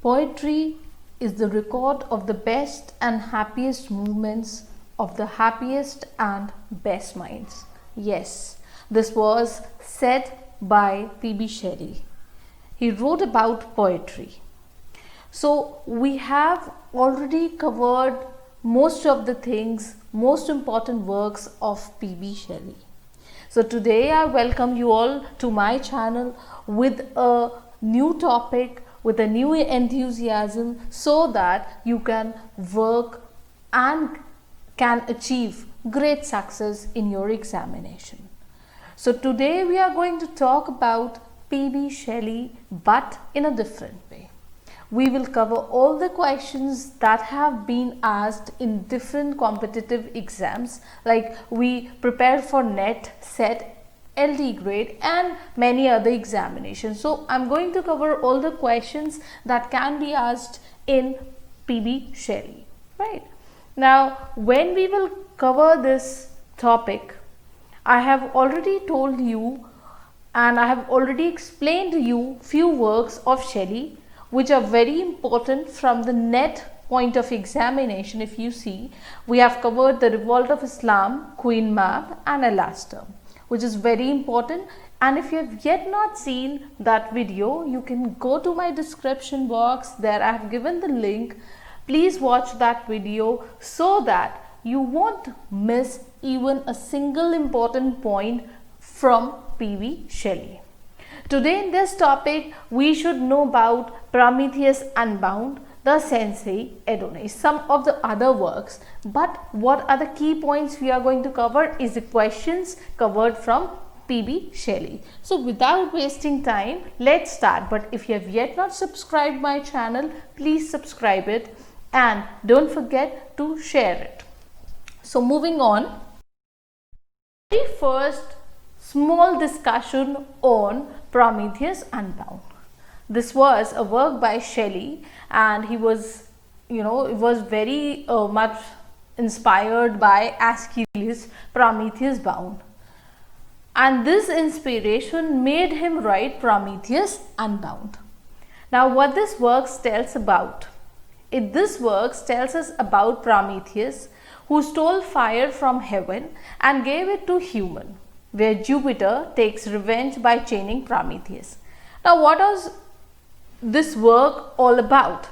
Poetry is the record of the best and happiest moments of the happiest and best minds. Yes, this was said by P.B. Shelley. He wrote about poetry. So, we have already covered most of the things, most important works of P.B. Shelley. So, today I welcome you all to my channel with a new topic, with a new enthusiasm, so that you can work and can achieve great success in your examination. So today we are going to talk about P.B. Shelley, but in a different way. We will cover all the questions that have been asked in different competitive exams, like we prepare for NET, SET, LD grade and many other examinations. So I'm going to cover all the questions that can be asked in P.B. Shelley, right? Now, when we will cover this topic, I have already told you and I have already explained to you few works of Shelley which are very important from the NET point of examination. If you see, we have covered The Revolt of Islam, Queen Mab and Alastor, which is very important. And if you have yet not seen that video, you can go to my description box. There I have given the link. Please watch that video so that you won't miss even a single important point from P.B. Shelley. Today in this topic, we should know about Prometheus Unbound, The Sensei Edone, some of the other works. But what are the key points we are going to cover is the questions covered from P.B. Shelley. So without wasting time, let's start. But if you have yet not subscribed my channel, please subscribe it and don't forget to share it. So moving on, very first small discussion on Prometheus Unbound. This was a work by Shelley and he was, it was very much inspired by Aeschylus' Prometheus Bound. And this inspiration made him write Prometheus Unbound. Now what this work tells about? This work tells us about Prometheus who stole fire from heaven and gave it to human, where Jupiter takes revenge by chaining Prometheus. Now what was this work all about?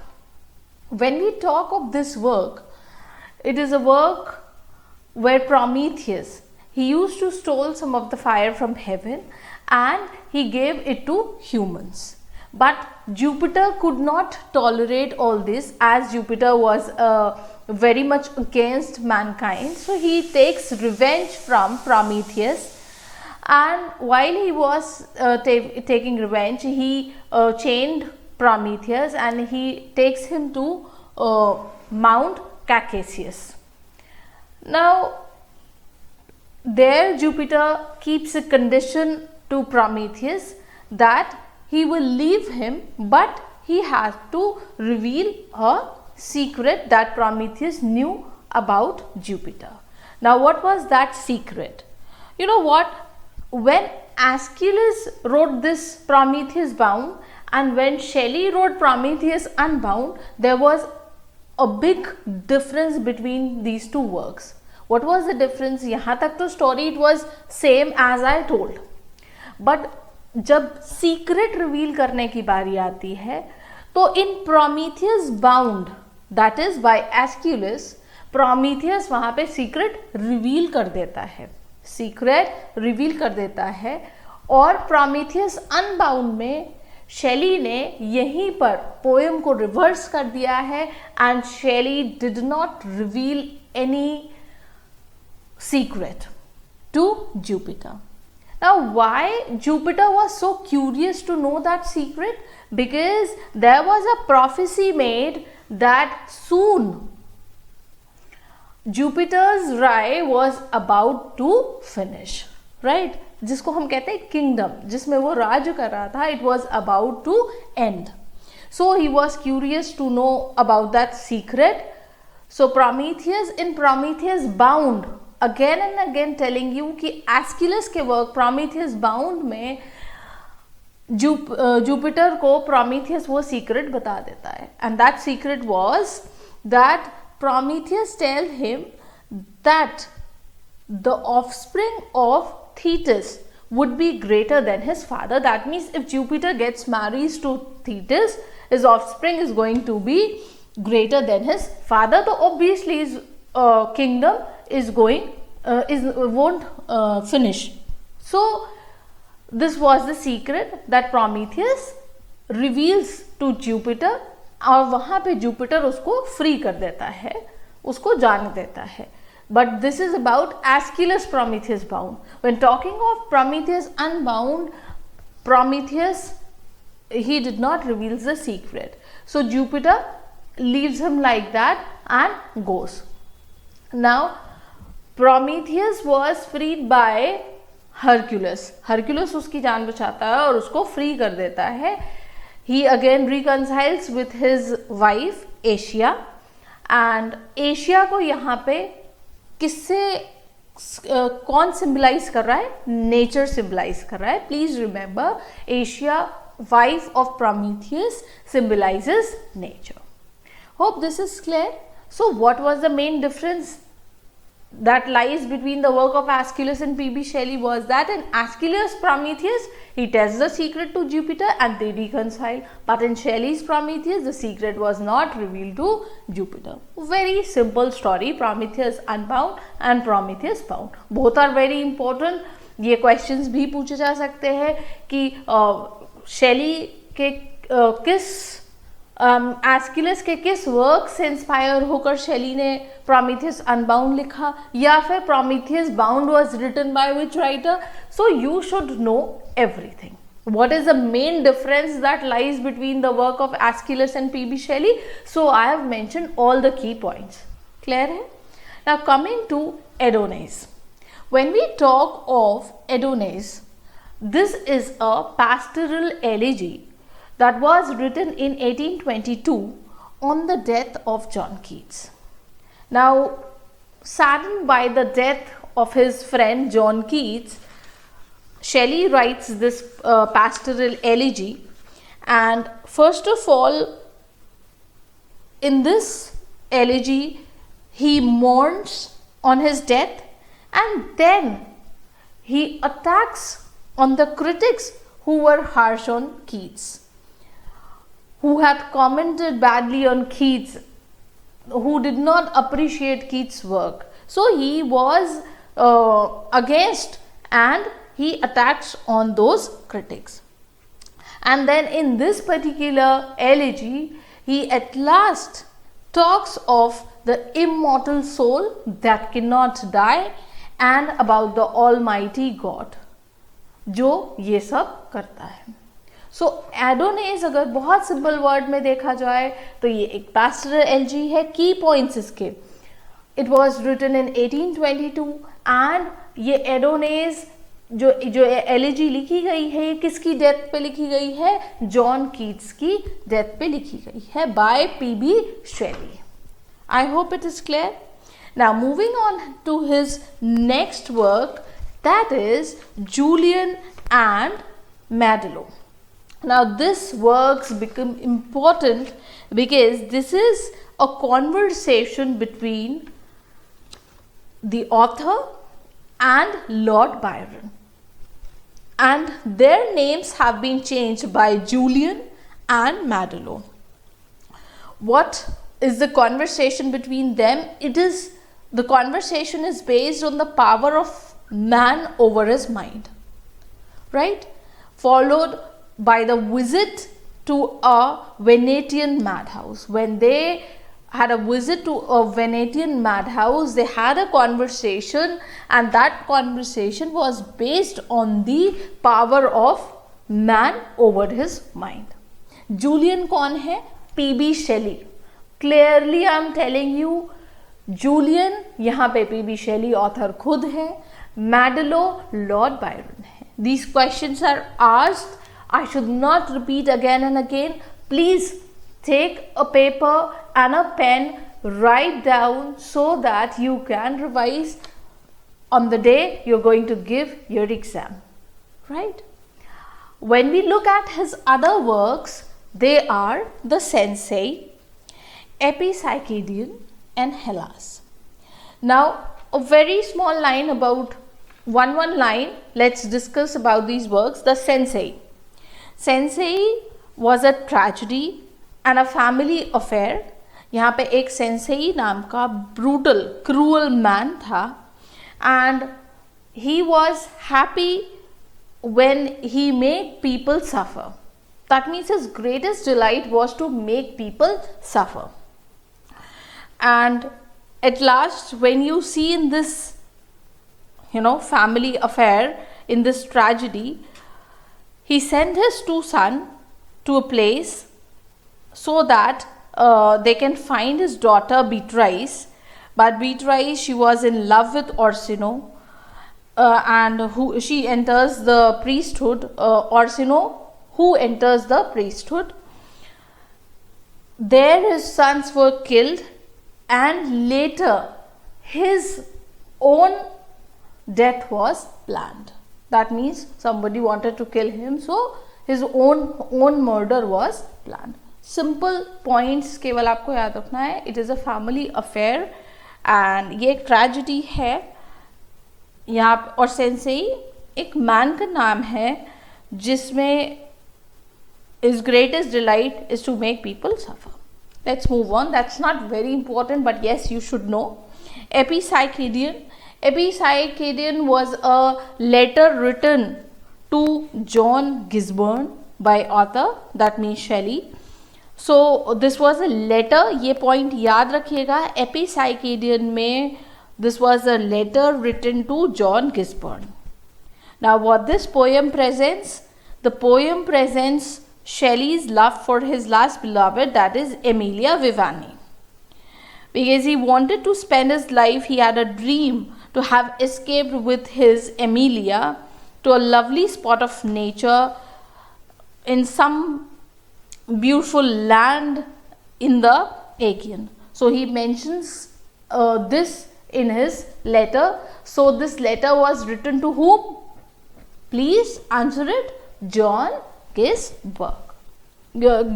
When we talk of this work, it is a work where Prometheus, he used to steal some of the fire from heaven and he gave it to humans. But Jupiter could not tolerate all this, as Jupiter was very much against mankind. So he takes revenge from Prometheus, and while he was taking revenge, he chained Prometheus and he takes him to Mount Caucasus. Now there Jupiter keeps a condition to Prometheus that he will leave him, but he has to reveal a secret that Prometheus knew about Jupiter. Now what was that secret? You know what? When Aeschylus wrote this Prometheus Bound and when Shelley wrote Prometheus Unbound, there was a big difference between these two works. What was the difference? यहाँ तक तो story it was same as I told, but जब secret reveal करने की बारी आती है तो in Prometheus Bound, that is by Aeschylus, Prometheus वहाँ पे secret reveal कर देता है, secret reveal कर देता है, और Prometheus Unbound में Shelley ने यहीं पर poem को reverse कर दिया है and Shelley did not reveal any secret to Jupiter. Now why Jupiter was so curious to know that secret? Because there was a prophecy made that soon Jupiter's rye was about to finish, right? जिसको हम कहते हैं kingdom, जिसमें वो राज कर रहा था, it was about to end. So he was curious to know about that secret. So Prometheus, in Prometheus Bound, again and again telling you कि Aeschylus के वर्क Prometheus Bound में जुपिटर को प्रोमीथियस वो सीक्रेट बता देता है, and that secret was that Prometheus tell him that the offspring of Thetis would be greater than his father. That means if Jupiter gets married to Thetis, his offspring is going to be greater than his father. So obviously his kingdom is won't finish. So this was the secret that Prometheus reveals to Jupiter, और वहाँ पे Jupiter उसको free कर देता है, उसको जाने देता है. But this is about Aeschylus Prometheus bound. When talking of Prometheus unbound, Prometheus, he did not reveal the secret. So Jupiter leaves him like that and goes. Now Prometheus was freed by Hercules. Hercules उसकी जान बचाता है और उसको free कर देता है. He again reconciles with his wife Asia, and Asia को यहाँ पे किससे कौन सिंबलाइज कर रहा है? नेचर सिंबलाइज कर रहा है. Please remember, Asia wife of Prometheus symbolizes nature. Hope this is clear. So what was the main difference that lies between the work of Aeschylus and P.B. Shelley was that in Aeschylus Prometheus, he tells the secret to Jupiter and they reconcile, but in Shelley's Prometheus, the secret was not revealed to Jupiter. Very simple story, Prometheus unbound and Prometheus bound. Both are very important. ये questions भी पूछे जा सकते हैं कि Shelley के किस Aeschylus के किस वर्क से इंस्पायर होकर शेली ने प्रोमीथियस अनबाउंड लिखा, या फिर Prometheus bound was written by which writer. So you should know everything. What is the main difference that lies between the work of Aeschylus and P.B. Shelley? So I have mentioned all the key points. Clear hai? Now coming to Adonais. When we talk of Adonais, this is a pastoral elegy that was written in 1822 on the death of John Keats. Now, saddened by the death of his friend John Keats, Shelley writes this pastoral elegy, and first of all, in this elegy, he mourns on his death, and then he attacks on the critics who were harsh on Keats, who had commented badly on Keats, who did not appreciate Keats' work. So he was against, and he attacks on those critics. And then in this particular elegy, he at last talks of the immortal soul that cannot die and about the Almighty God, जो ये सब करता है. सो एडोनेस अगर बहुत simple word में देखा जाए तो ये एक पास्टरल एलजी है. की पॉइंट्स इसके, it was written in 1822, and ये एडोनेस जो एलजी लिखी गई है, ये किसकी डेथ पे लिखी गई है? जॉन कीट्स की डेथ पे लिखी गई है by PB Shelley. I hope it is clear. Now moving on to his next work, that is Julian and Maddalo. Now this works become important because this is a conversation between the author and Lord Byron, and their names have been changed by Julian and Madello. What is the conversation between them? The conversation is based on the power of man over his mind, right? Followed by the visit to a Venetian madhouse. When they had a visit to a Venetian madhouse, they had a conversation, and that conversation was based on the power of man over his mind. Julian कौन है? P.B. Shelley. Clearly I am telling you, Julian यहाँ पे P.B. Shelley author खुद है, Madello Lord Byron है. These questions are asked. I should not repeat again and again. Please take a paper and a pen, write down so that you can revise on the day you're going to give your exam, right? When we look at his other works, they are the Sensei, Epipsychidion and Hellas. Now a very small line, about one line, let's discuss about these works. The Sensei. Sensei was a tragedy and a family affair. यहाँ पे एक Sensei नाम का brutal cruel man था, and he was happy when he made people suffer. That means his greatest delight was to make people suffer. And at last, when you see in this, family affair, in this tragedy, he sent his two sons to a place so that they can find his daughter Beatrice. But Beatrice, she was in love with Orsino, and she enters the priesthood. Orsino, who enters the priesthood. There his sons were killed, and later his own death was planned. That means somebody wanted to kill him, so his own murder was planned. Simple points केवल आपको याद रखना है. It is a family affair and ये एक tragedy है यहाँ. और सेंसेई एक मैन का नाम है जिसमें his greatest delight is to make people suffer. Let's move on. That's not very important, but yes, you should know. Epipsychidion. Epipsychidion was a letter written to John Gisborne by author, that means Shelley. So this was a letter. ये point याद रखिएगा. Epipsychidion में this was a letter written to John Gisborne. Now what this poem presents? The poem presents Shelley's love for his last beloved, that is Emilia Viviani. Because he wanted to spend his life, he had a dream to have escaped with his Emilia to a lovely spot of nature in some beautiful land in the Aegean. So he mentions this in his letter. So this letter was written to whom? Please answer it. John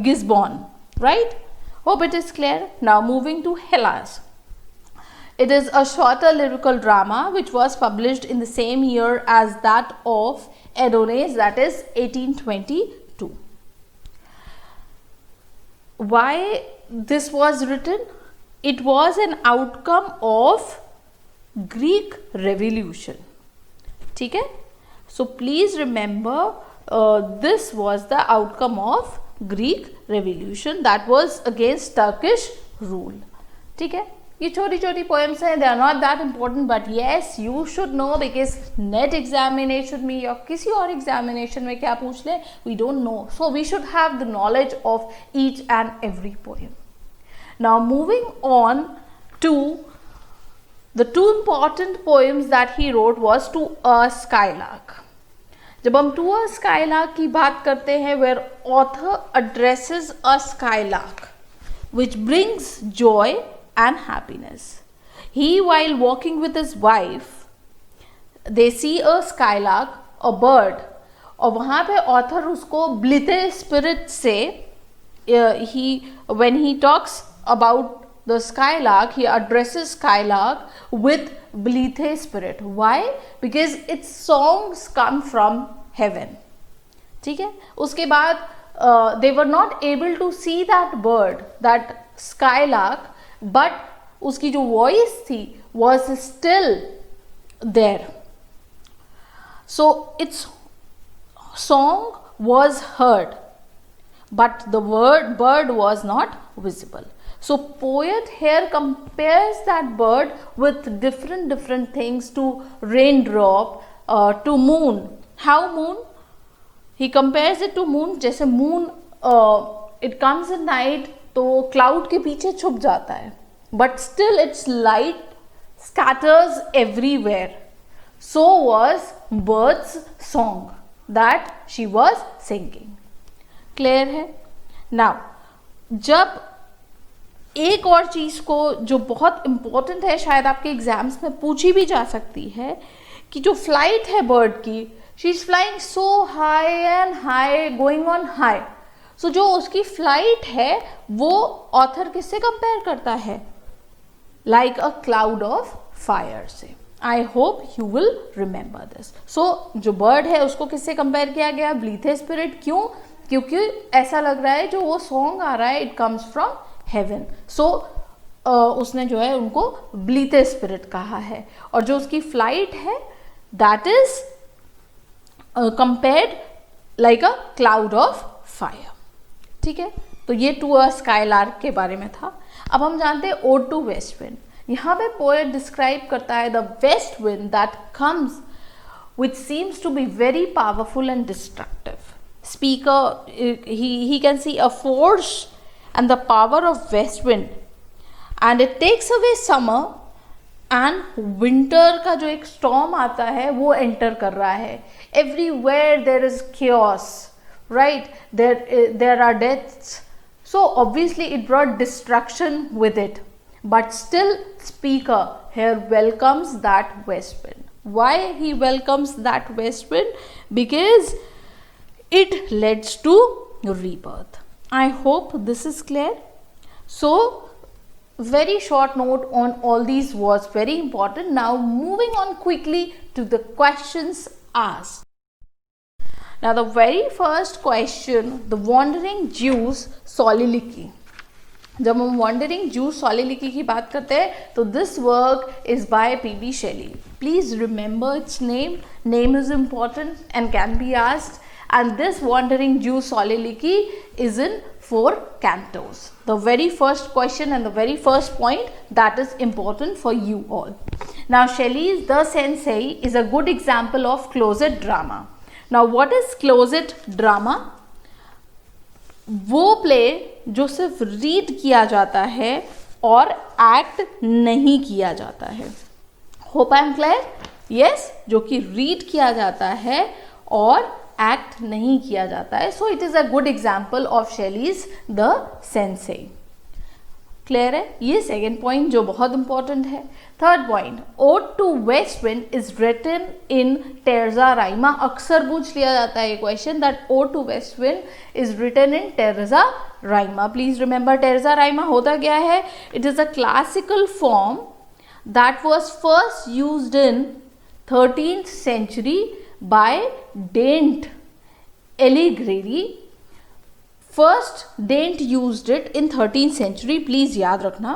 Gisborne, right? Hope it is clear. Now moving to Hellas. It is a shorter lyrical drama which was published in the same year as that of Adonis, that is 1822. Why this was written? It was an outcome of Greek Revolution. ठीक है? So please remember, this was the outcome of Greek Revolution, that was against Turkish rule. ठीक है? ये छोटी छोटी poems हैं, they are not that important, but yes, you should know, because net examination में या किसी और examination में क्या पूछ ले, we don't know. So we should have the knowledge of each and every poem. Now moving on to the two important poems that he wrote was To a Skylark. जब हम To a Skylark की बात करते हैं, where author addresses a skylark which brings joy and happiness. He, while walking with his wife, they see a skylark, a bird, और वहाँ पे author उसको blithe spirit से, when he talks about the skylark, he addresses skylark with blithe spirit. Why? Because its songs come from heaven. ठीक है? उसके बाद they were not able to see that bird, that skylark, but उसकी जो voice थी was still there. So its song was heard, but the bird was not visible. So poet here compares that bird with different things, to raindrop, to moon. How moon? He compares it to moon. जैसे moon it comes at night, तो cloud के पीछे छुप जाता है, but still its light scatters everywhere. So was bird's song that she was singing. Clear है? Now जब एक और चीज़ को जो बहुत इम्पोर्टेंट है, शायद आपके एग्जाम्स में पूछी भी जा सकती है, कि जो फ्लाइट है बर्ड की, she is flying so high and high, going on high. So जो उसकी फ्लाइट है वो ऑथर किससे कंपेयर करता है? Like a cloud of fire से. I hope you will remember this. So जो बर्ड है उसको किससे कंपेयर किया गया? Blithe spirit. क्यों? क्योंकि ऐसा लग रहा है जो वो सॉन्ग आ रहा है इट कम्स फ्रॉम हेवन. सो उसने जो है उनको ब्लीथे स्पिरिट कहा है. और जो उसकी फ्लाइट है that is compared like a cloud of fire. ठीक है, तो ये टू अ स्काईलार्क के बारे में था. अब हम जानते हैं ओड टू वेस्ट विंड. यहाँ पे पोएट डिस्क्राइब करता है the west wind that comes which seems to be very powerful and destructive. Speaker, he can see a force and the power of west wind, and it takes away summer, and winter का जो एक storm आता है वो enter कर रहा है. Everywhere there is chaos, right? There are deaths. So obviously it brought destruction with it. But still, speaker here welcomes that west wind. Why he welcomes that west wind? Because it leads to rebirth. I hope this is clear. So very short note on all these was very important. Now moving on quickly to the questions asked. Now the very first question, the wandering Jews soliloquy. जब हम wandering Jew's सोलिलोक्वी की बात करते हैं तो this work is by PB Shelley. Please remember its name. Name is important and can be asked. And this wandering Jew's soliloquy is in 4 cantos. The very first question and the very first point that is important for you all. Now Shelley's The Sensei is a good example of closet drama. Now what is closet drama? वो play जो सिर्फ read किया जाता है और act नहीं किया जाता है. Hope I am clear? Yes, जो कि रीड किया जाता है और एक्ट नहीं किया जाता है. So it is a good example of Shelley's the sense. Clear है? ये सेकेंड पॉइंट जो बहुत इंपॉर्टेंट है. Third point, ode to west wind is written in terza rima. अक्सर पूछ लिया जाता है ये question that ode to west wind is written in terza rima. Please remember terza rima होता क्या है? It is a classical form that was first used in 13th century by Dante Alighieri. First Dante used it in 13th century. Please याद रखना.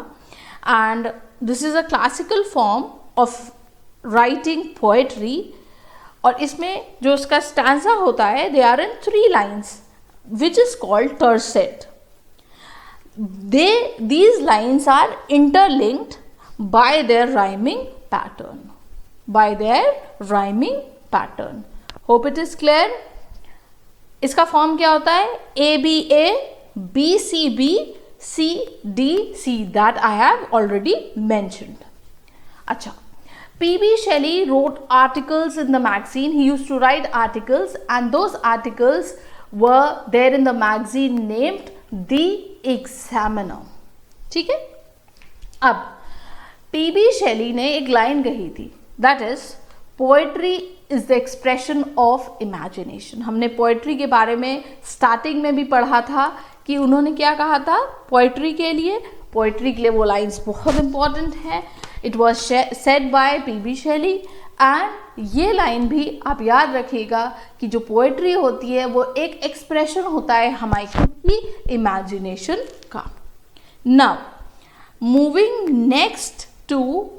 And this is a classical form of writing poetry. और इसमें जो उसका stanza होता है they are in 3 lines which is called tercet. These lines are interlinked by their rhyming pattern. By their rhyming pattern. Hope it is clear. इसका form क्या होता है? ABA, BCB, CDC. That I have already mentioned. अच्छा, P.B. Shelley wrote articles in the magazine. He used to write articles, and those articles were there in the magazine named The Examiner. ठीक है? अब P.B. Shelley ने एक line कही थी, that is poetry is the expression of imagination. हमने poetry के बारे में स्टार्टिंग में भी पढ़ा था कि उन्होंने क्या कहा था पोएट्री के लिए वो लाइंस बहुत इंपॉर्टेंट है. It was said by PB Shelley. And ये लाइन भी आप याद रखिएगा कि जो पोएट्री होती है वो एक एक्सप्रेशन होता है हमारी खुद की इमेजिनेशन का. Now moving next to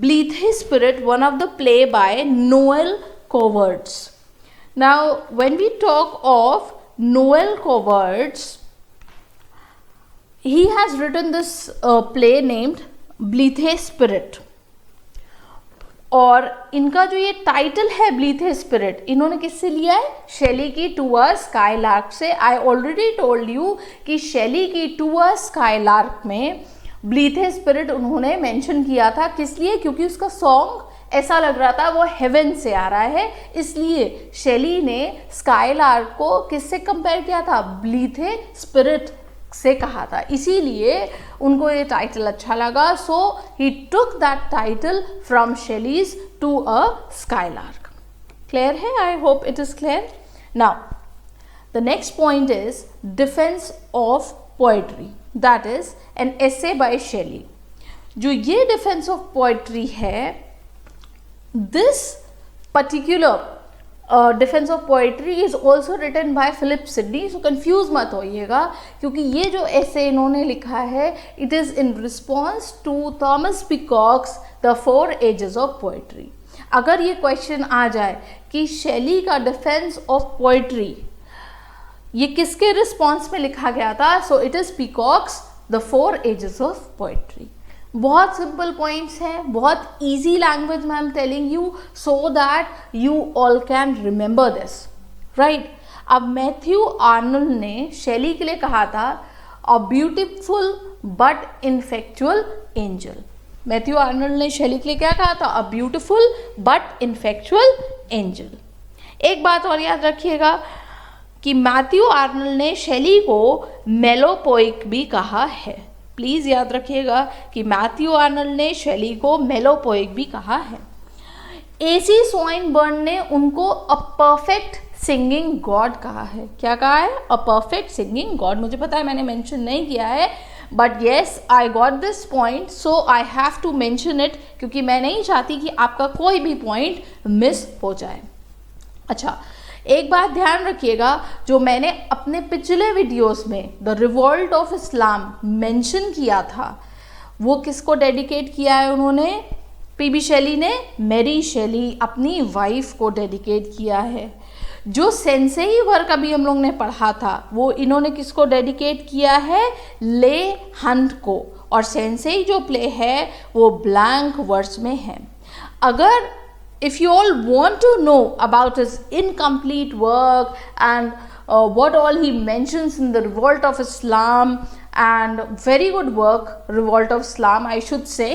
Blythe Spirit, one of the play by Noel Coward. Now, when we talk of Noel Coward, he has written this play named Blythe Spirit. और इनका जो ये टाइटल है ब्लीथे स्पिरिट, इन्होंने किससे लिया है? शेली की टू अ स्काईलार्क से. आई ऑलरेडी टोल्ड यू कि शेली की टू अ स्काईलार्क में ब्लीथे स्पिरिट उन्होंने मेंशन किया था. किस लिए? क्योंकि उसका सॉन्ग ऐसा लग रहा था वो हेवन से आ रहा है, इसलिए शेली ने स्काईलार्क को किससे कंपेयर किया था? ब्लीथे स्पिरिट से कहा था. इसीलिए उनको ये टाइटल अच्छा लगा. So he took that title from Shelley's to a skylark. Clear है? I hope it is clear. Now, the next point is defense of poetry. That is an essay by Shelley. जो ये defense of poetry है, this particular defence of poetry is also written by Philip Sidney. So confuse मत होइएगा, क्योंकि ये जो ऐसे इन्होंने लिखा है it is in response to Thomas Peacock's the 4 ages of poetry. अगर ये क्वेश्चन आ जाए कि शैली का डिफेंस ऑफ पोइट्री ये किसके रिस्पॉन्स में लिखा गया था, so it is Peacock's the 4 ages of poetry. बहुत सिंपल पॉइंट्स हैं, बहुत इजी लैंग्वेज में I am telling you so that you all can remember this, right. अब मैथ्यू आर्नल्ड ने शैली के लिए कहा था a beautiful but ineffectual angel. Matthew Arnold ने शैली के लिए क्या कहा था? A beautiful but ineffectual angel. एक बात और याद रखिएगा कि मैथ्यू आर्नल्ड ने शैली को मेलोपोइक भी कहा है. प्लीज़ याद रखिएगा कि मैथ्यू आर्नल्ड ने शैली को मेलोपोइक भी कहा है. AC स्वाइनबर्न ने उनको अ परफेक्ट सिंगिंग गॉड कहा है. क्या कहा है? A perfect singing god. मुझे पता है मैंने मेंशन नहीं किया है, but yes I got this point, so I have to mention it, क्योंकि मैं नहीं चाहती कि आपका कोई भी पॉइंट मिस हो जाए. अच्छा, एक बात ध्यान रखिएगा, जो मैंने अपने पिछले वीडियोस में the revolt of Islam mention किया था, वो किसको डेडिकेट किया है उन्होंने? पीबी शैली ने मैरी शैली अपनी वाइफ को डेडिकेट किया है. जो सेंसेई वर्क अभी हम लोग ने पढ़ा था वो इन्होंने किसको डेडिकेट किया है? ले हंट को. और सेंसेई जो प्ले है वो ब्लैंक वर्स में है. अगर if you all want to know about his incomplete work and what all he mentions in the Revolt of Islam, and very good work, Revolt of Islam, I should say,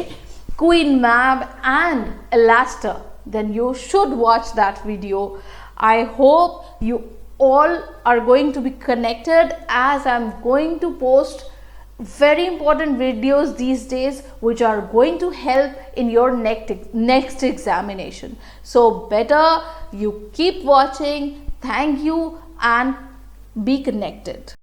Queen Mab and Alastair, then you should watch that video. I hope you all are going to be connected, as I'm going to post very important videos these days which are going to help in your next examination. So better you keep watching. Thank you and be connected.